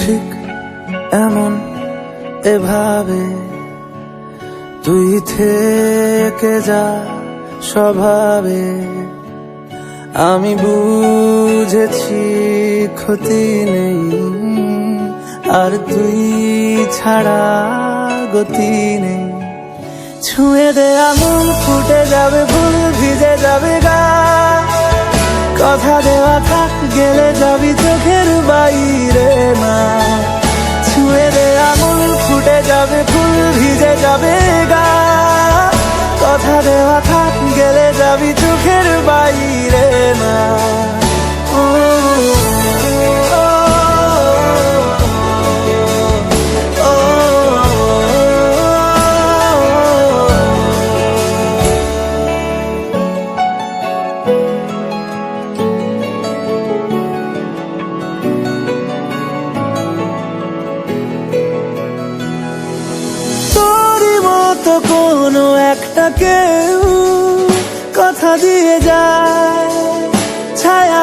ঠিক এমন এভাবে তুই থেকে যা স্বভাবে। আমি বুঝেছি ক্ষতি নেই, আর তুই ছাড়া গতি নেই। ছুঁয়ে দে আঙুল, ফুটে যাবে ফুল, ভিজে যাবে গা। কথা দেওয়া থাক, গেলে যাবি চোখের বাইরে না। ছুঁয়ে দে আঙুল, ফুটে যাবে ফুল, ভিজে যাবে গা। কথা দেওয়া থাক, গেলে যাবি চোখের বাইরে না। তো কোনো একটা কেউ কথা দিয়ে যায়, ছায়া